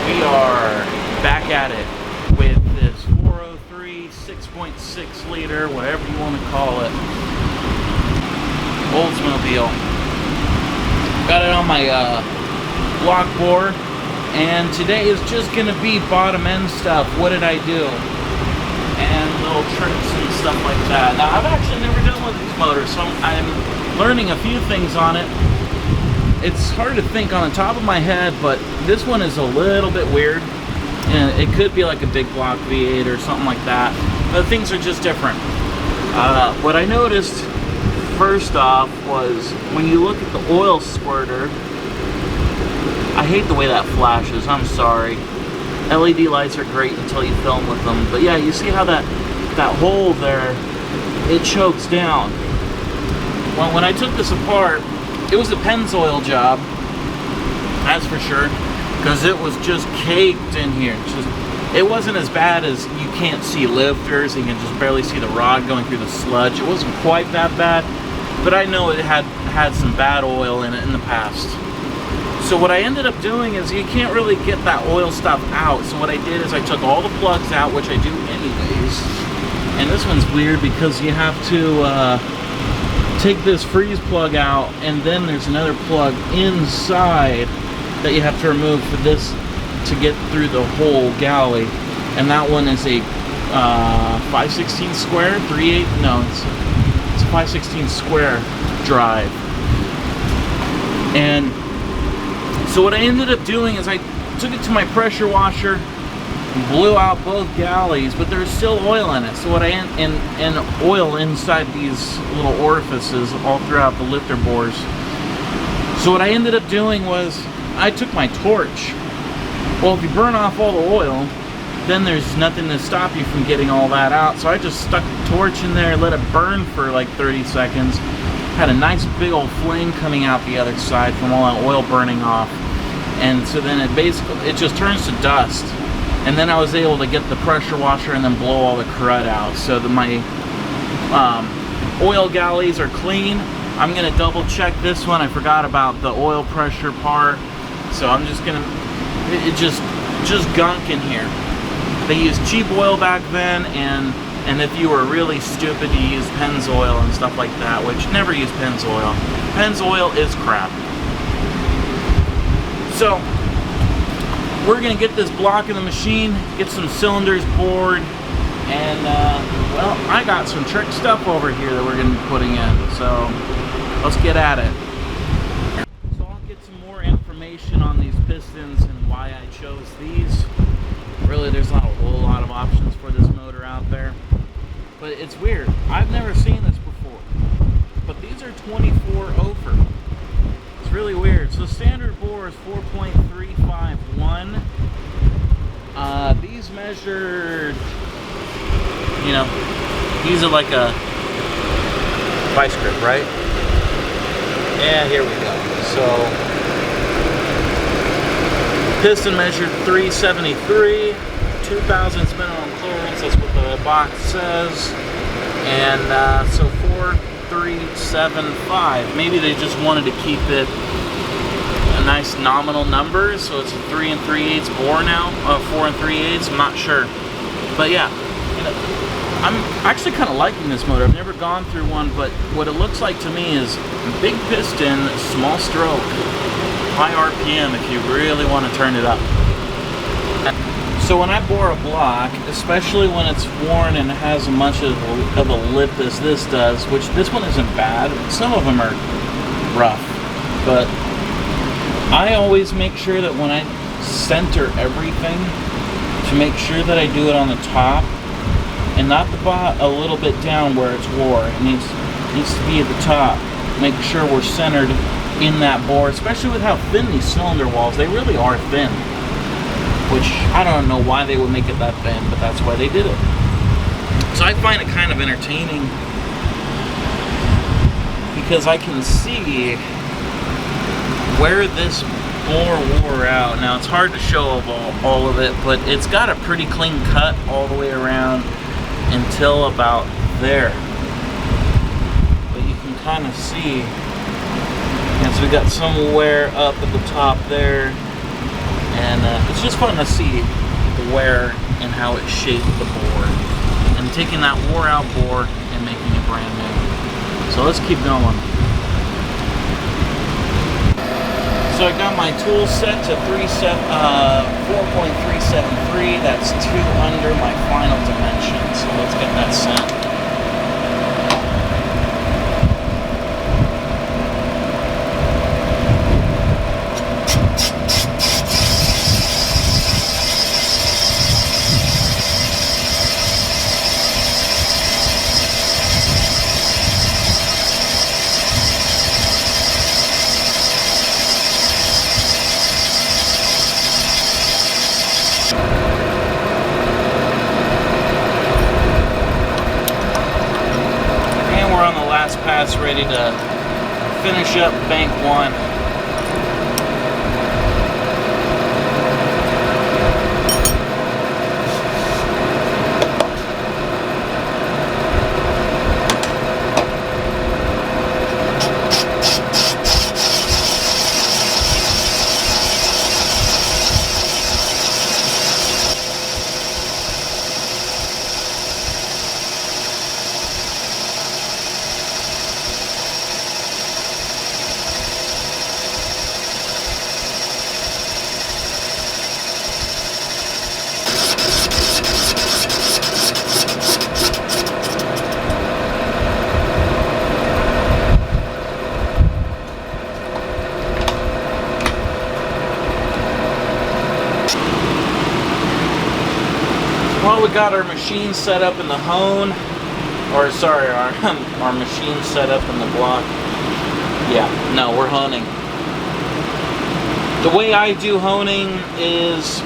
We are back at it with this 403 6.6 liter, whatever you want to call it, Oldsmobile. Got it on my block bore, and today is just going to be bottom end stuff. What did I do? And little tricks and stuff like that. Now, I've actually never done one of these motors, so I'm learning a few things on it. It's hard to think on the top of my head, but this one is a little bit weird. And it could be like a big block V8 or something like that. But things are just different. What I noticed first off was when you look at the oil squirter, I hate the way that flashes, I'm sorry. LED lights are great until you film with them. But yeah, you see how that hole there, it chokes down. Well, when I took this apart, it was a Pennzoil job, that's for sure, because it was just caked in here. It wasn't as bad as you can't see lifters, you can just barely see the rod going through the sludge. It wasn't quite that bad, but I know it had some bad oil in it in the past. So what I ended up doing is you can't really get that oil stuff out. So what I did is I took all the plugs out, which I do anyways. And this one's weird because you have to take this freeze plug out, and then there's another plug inside that you have to remove for this to get through the whole galley. And that one is a 5/16 square, 3/8, no, it's a 5/16 square drive. And so what I ended up doing is I took it to my pressure washer, blew out both galleys, but there's still oil in it. So what and oil inside these little orifices all throughout the lifter bores. So what I ended up doing was I took my torch. Well, if you burn off all the oil, then there's nothing to stop you from getting all that out. So I just stuck the torch in there, let it burn for like 30 seconds. Had a nice big old flame coming out the other side from all that oil burning off. And so then it just turns to dust. And then I was able to get the pressure washer and then blow all the crud out. So that my oil galleys are clean. I'm gonna double check this one. I forgot about the oil pressure part. So I'm just gonna, it just gunk in here. They used cheap oil back then, and if you were really stupid, you used Pennzoil and stuff like that, which never use Pennzoil. Pennzoil is crap. So we're gonna get this block in the machine, get some cylinders bored, and well, I got some trick stuff over here that we're gonna be putting in. So let's get at it. So I'll get some more information on these pistons and why I chose these. Really, there's not a whole lot of options for this motor out there, but it's weird. I've never seen this before, but these are 24 over. It's really weird. So standard bore is 4.351. These measured, you know, these are like a vice grip, right? Yeah, here we go. So piston measured 373, 2,000 minimum clearance, that's what the box says. And so 4375. Maybe they just wanted to keep it a nice nominal number, so it's a 3 3/8 bore now, 4 3/8. I'm not sure, but yeah, you know, I'm actually kind of liking this motor. I've never gone through one, but what it looks like to me is big piston, small stroke, high RPM if you really want to turn it up. So when I bore a block, especially when it's worn and has as much of a lip as this does, which this one isn't bad, some of them are rough, but I always make sure that when I center everything, to make sure that I do it on the top and not the bottom, a little bit down where it's wore. It needs to be at the top. Make sure we're centered in that bore, especially with how thin these cylinder walls, they really are thin, which I don't know why they would make it that thin, but that's why they did it. So I find it kind of entertaining because I can see where this bore wore out. Now it's hard to show all of it, but it's got a pretty clean cut all the way around until about there. But you can kind of see, and so we got some wear up at the top there, And it's just fun to see the wear and how it shaped the bore. And taking that wore out bore and making it brand new. So let's keep going. So I got my tool set to 4.373. That's 2 under my final dimension. So let's get that set. Pass ready to finish up bank 1. Well, we got our machine set up in the hone, or sorry, our machine set up in the block. Yeah, no, we're honing. The way I do honing is,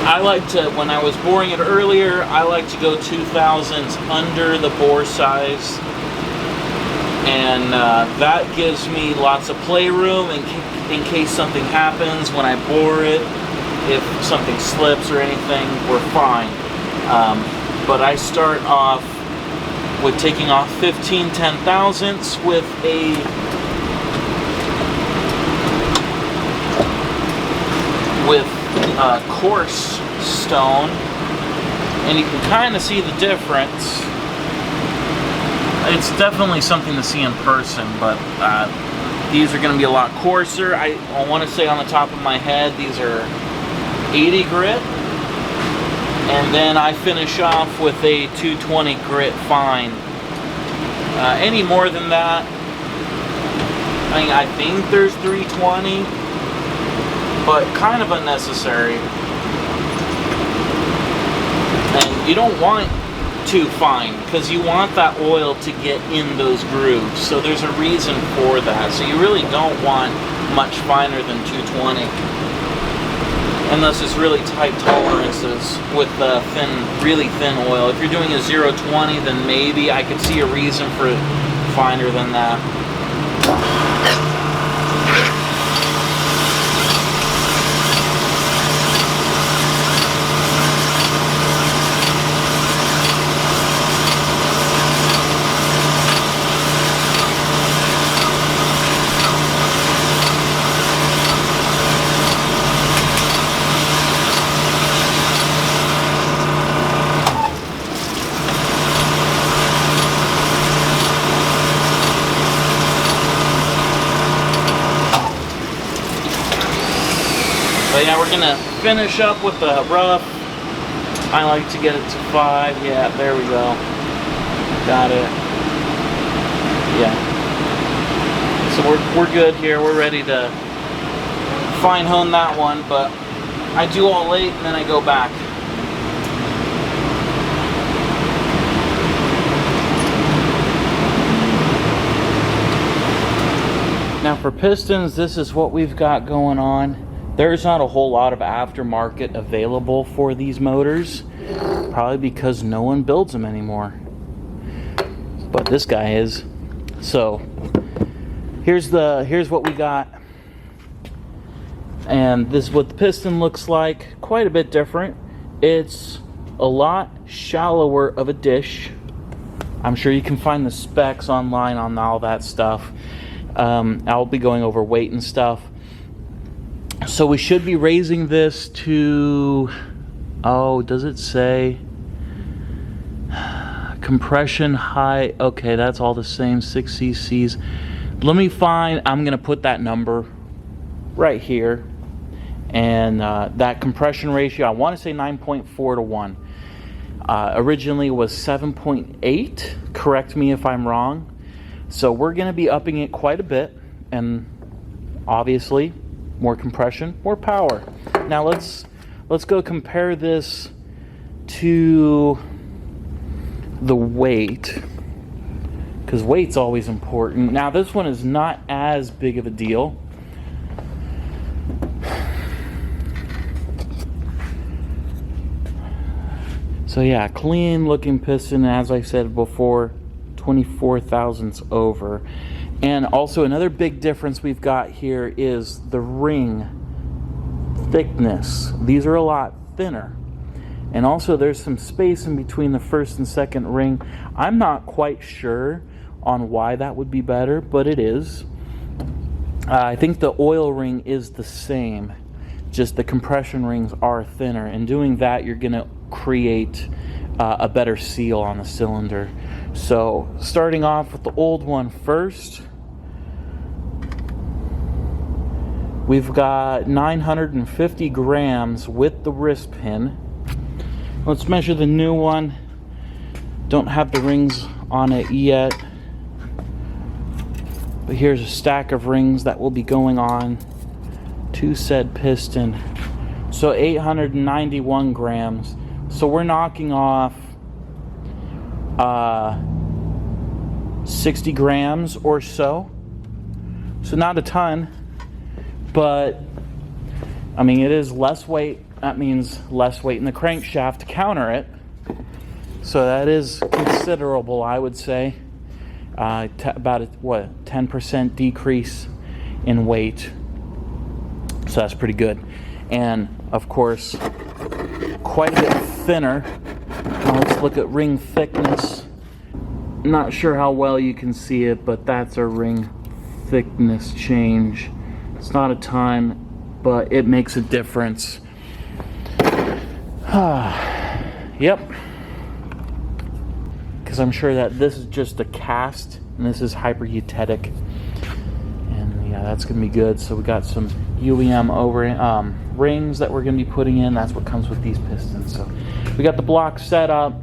I like to, when I was boring it earlier, I like to go 2000s under the bore size. And that gives me lots of playroom in case something happens when I bore it. If something slips or anything, we're fine. But I start off with taking off 15 10,000ths with a coarse stone, and you can kind of see the difference. It's definitely something to see in person, but these are going to be a lot coarser. I want to say on the top of my head, these are 80 grit, and then I finish off with a 220 grit fine. Any more than that, I think there's 320, but kind of unnecessary. And you don't want too fine, because you want that oil to get in those grooves, so there's a reason for that. So you really don't want much finer than 220. Unless it's really tight tolerances with really thin oil. If you're doing a 020, then maybe I could see a reason for it finer than that. But yeah, we're gonna finish up with the rough. I like to get it to 5. Yeah, there we go. Got it. Yeah. So we're good here. We're ready to fine hone that one, but I do all 8 and then I go back. Now for pistons, this is what we've got going on. There's not a whole lot of aftermarket available for these motors, probably because no one builds them anymore. But this guy is. So here's what we got. And this is what the piston looks like. Quite a bit different. It's a lot shallower of a dish. I'm sure you can find the specs online on all that stuff. I'll be going over weight and stuff. So we should be raising this to, oh, does it say compression high? Okay, that's all the same, 6 cc's. Let me find, I'm gonna put that number right here. And that compression ratio, I want to say 9.4 to 1. Originally was 7.8. Correct me if I'm wrong. So we're going to be upping it quite a bit, and obviously more compression, more power. Now let's go compare this to the weight, because weight's always important. Now this one is not as big of a deal. So yeah, clean looking piston, as I said before, 24 thousandths over. And also another big difference we've got here is the ring thickness. These are a lot thinner. And also there's some space in between the first and second ring. I'm not quite sure on why that would be better, but it is. I think the oil ring is the same, just the compression rings are thinner. And doing that, you're gonna create a better seal on the cylinder. So starting off with the old one first, we've got 950 grams with the wrist pin. Let's measure the new one. Don't have the rings on it yet, but here's a stack of rings that will be going on to said piston. So 891 grams. So we're knocking off 60 grams or so. So not a ton, but I mean, it is less weight. That means less weight in the crankshaft to counter it. So that is considerable, I would say. About a 10% decrease in weight. So that's pretty good. And of course, quite a bit thinner. Now let's look at ring thickness. Not sure how well you can see it, but that's a ring thickness change. It's not a ton, but it makes a difference. Yep. Because I'm sure that this is just a cast, and this is hypereutetic. And yeah, that's going to be good. So we got some UEM over rings that we're going to be putting in. That's what comes with these pistons. So we got the block set up.